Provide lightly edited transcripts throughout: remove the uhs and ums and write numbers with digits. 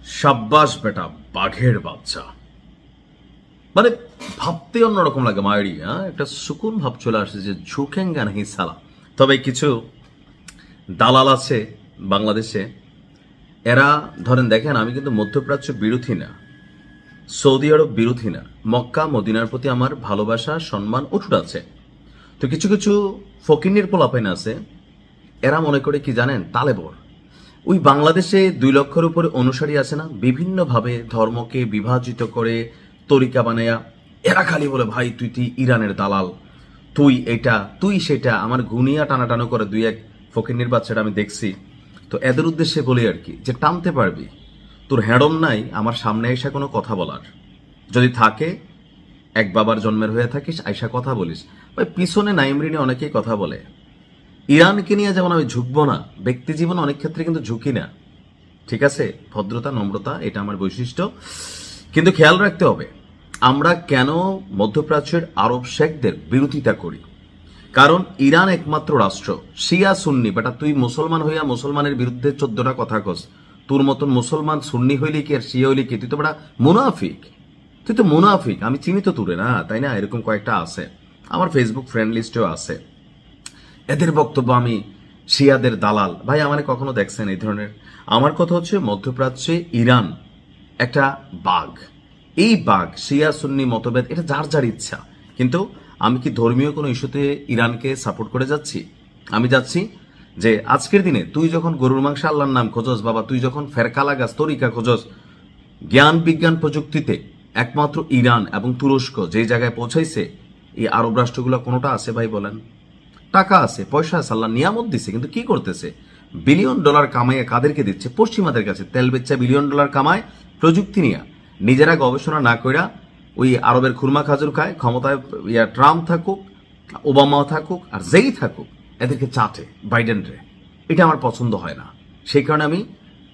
সাব্বাস বেটা, বাঘের বাচ্চা। মানে ভাবতে অন্যরকম লাগে মায়েরই, একটা সুকুন ভাব চলে আসে যে ঝুঁকেঙ্গা নাহি সালা। তবে কিছু দালাল আছে বাংলাদেশে, এরা ধরেন দেখেন, আমি কিন্তু মধ্যপ্রাচ্য বিরোধী না, সৌদি আরব বিরোধী না, মক্কা মদিনার প্রতি আমার ভালোবাসা সম্মান অটুট আছে। তো কিছু কিছু ফকিন্নির পোলাপাইন আছে, এরা মনে করে কি জানেন, তালেবর। ওই বাংলাদেশে 2 লক্ষের উপরে অনুসারী আছে না, বিভিন্নভাবে ধর্মকে বিভাজিত করে তরিকা বানায়া এরা খালি বলে ভাই তুই ইরানের দালাল, তুই এটা তুই সেটা, আমার গুনিয়া টানাটানো করে 2-1 ফকিন্নির বাচ্চাটা আমি দেখছি। তো এদের উদ্দেশ্যে বলি আর কি, যে টানতে পারবি, তোর হ্যাডম নাই আমার সামনে এসে কোনো কথা বলার, যদি থাকে এক বাবার জন্মের হয়ে থাকিস আইসা কথা বলিস। ভাই পিছনে নাইমরিনে অনেকেই কথা বলে, ইরানকে নিয়ে যেমন আমি ঝুঁকবো না, ব্যক্তি জীবনে অনেক ক্ষেত্রে কিন্তু ঝুঁকি না, ঠিক আছে, ভদ্রতা নম্রতা এটা আমার বৈশিষ্ট্য। কিন্তু খেয়াল রাখতে হবে আমরা কেন মধ্যপ্রাচ্যের আরব শেখদের বিরোধিতা করি। কারণ ইরান একমাত্র রাষ্ট্র, শিয়া সুন্নি, বেটা তুই মুসলমান হইয়া মুসলমানের বিরুদ্ধে 14টা কথা কস, তোর মতন মুসলমান সুন্নি হইলে কি আর শিয়া হইলে কি, তুই তো বেটা মুনাফিক, তুই তো মুনাফিক। আমি চিনি তো তোরে, না তাই না? এরকম কয়েকটা আছে, আমার ফেসবুক ফ্রেন্ড লিস্টেও আছে। এদের বক্তব্য আমি শিয়াদের দালাল। ভাই আমার কখনো দেখছেন এই ধরনের? আমার কথা হচ্ছে মধ্যপ্রাচ্যে ইরান একটা বাঘ, এই বাঘ শিয়া সুন্নি মতভেদ এটা যার যার ইচ্ছা। কিন্তু আমি কি ধর্মীয় কোনো ইস্যুতে ইরানকে সাপোর্ট করে যাচ্ছি? আমি যাচ্ছি যে আজকের দিনে তুই যখন গরুর মাংস আল্লাহর নাম খোঁজস বাবা, তুই যখন ফেরকালা গাছ তরিকা খোঁজস, জ্ঞান বিজ্ঞান প্রযুক্তিতে একমাত্র ইরান এবং তুরস্ক যে জায়গায় পৌঁছাইছে, এই আরব রাষ্ট্রগুলো কোনোটা আছে ভাই বলেন? টাকা আছে, পয়সা আছে, আল্লাহ নিয়ামত দিছে, কিন্তু কি করতেছে? বিলিয়ন ডলার কামাইয়ে কাদেরকে দিচ্ছে? পশ্চিমাদের কাছে। তেল বেচা বিলিয়ন ডলার কামায়, প্রযুক্তি নিয়ে নিজেরা গবেষণা না কইরা ওই আরবের খুরমা খাজুর খায়। ক্ষমতায় ট্রাম্প থাকুক, ওবামাও থাকুক, আর যেই থাকুক এদেরকে চাটে বাইডেন রে। এটা আমার পছন্দ হয় না, সেই কারণে আমি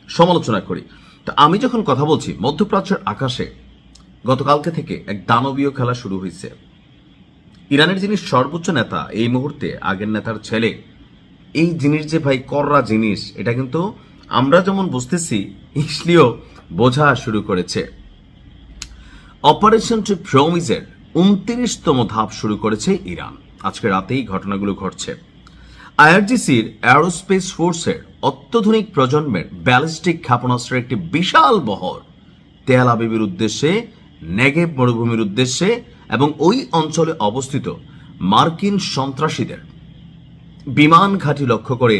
সমালোচনা করি। তো আমি যখন কথা বলছি, মধ্যপ্রাচ্যের আকাশে গতকালকে থেকে এক দানবীয় খেলা শুরু হয়েছে। ইরানের যিনি সর্বোচ্চ নেতা এই মুহূর্তে, আগের নেতার ছেলে, এই জিনিস যে ভাই কররা জিনিস, এটা কিন্তু আমরা যেমন বুঝতেছি ইসলিও বোঝা শুরু করেছে। অপারেশন প্রমিজের 29তম ধাপ শুরু করেছে ইরান। আজকে রাতেই ঘটনাগুলো ঘটছে। আইআরজিসির অ্যারোস্পেস ফোর্সের অত্যাধুনিক প্রজন্মের ব্যালিস্টিক ক্ষেপণাস্ত্রের একটি বিশাল বহর তেল আবিবের উদ্দেশ্যে, নেগেভ মরুভূমির উদ্দেশ্যে এবং ওই অঞ্চলে অবস্থিত মার্কিন সন্ত্রাসীদের বিমান ঘাঁটি লক্ষ্য করে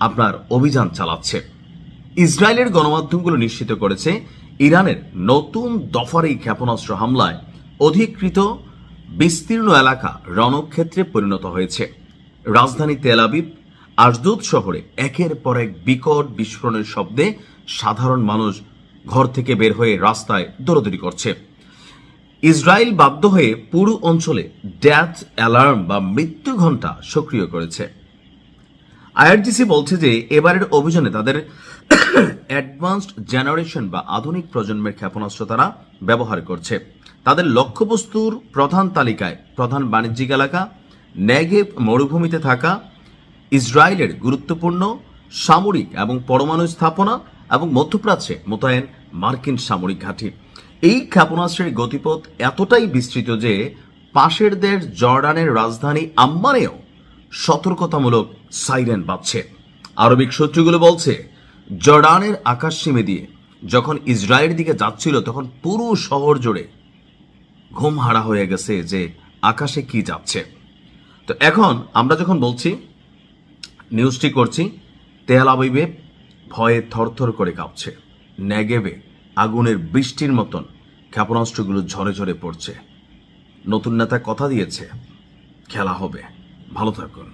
আপনার অভিযান চালাচ্ছে। ইসরায়েলের গণমাধ্যমগুলো নিশ্চিত করেছে ইরানের নতুন দফার এই ক্ষেপণাস্ত্র হামলায় অধিকৃত বিস্তীর্ণ এলাকা রণক্ষেত্রে পরিণত হয়েছে। রাজধানী তেল আবিব, আশদোদ শহরে একের পর এক বিকট বিস্ফোরণের শব্দে সাধারণ মানুষ ঘর থেকে বের হয়ে রাস্তায় দৌড়াদৌড়ি করছে। ইসরায়েল বাধ্য হয়ে পুরো অঞ্চলে ডেথ অ্যালার্ম বা মৃত্যু ঘণ্টা সক্রিয় করেছে। আইআরজিসি বলছে যে এবারের অভিযানে তাদের অ্যাডভান্সড জেনারেশন বা আধুনিক প্রজন্মের ক্ষেপণাস্ত্র তারা ব্যবহার করছে। তাদের লক্ষ্যবস্তুর প্রধান তালিকায় প্রধান বাণিজ্যিক এলাকা, নেগেভ মরুভূমিতে থাকা ইসরায়েলের গুরুত্বপূর্ণ সামরিক এবং পরমাণু স্থাপনা এবং মধ্যপ্রাচ্যে মোতায়েন মার্কিন সামরিক ঘাঁটি। এই ক্ষেপণাস্ত্রের গতিপথ এতটাই বিস্তৃত যে পাশের দেশ জর্ডানের রাজধানী আম্মানেও সতর্কতামূলক সাইরেন বাজছে। আরবিক সূত্রগুলো বলছে জর্ডানের আকাশসীমে দিয়ে যখন ইসরায়েলের দিকে যাচ্ছিল তখন পুরো শহর জুড়ে ঘুম হারা হয়ে গেছে যে আকাশে কি যাচ্ছে। তো এখন আমরা যখন বলছি, নিউজটি করছি, তেল আবিবে ভয়ে থরথর করে কাঁপছে, নেগেভে আগুনের বৃষ্টির মতন ক্ষেপণাস্ত্রগুলো ঝরে ঝরে পড়ছে। নতুন নেতা কথা দিয়েছে খেলা হবে। ভালো থাকুন।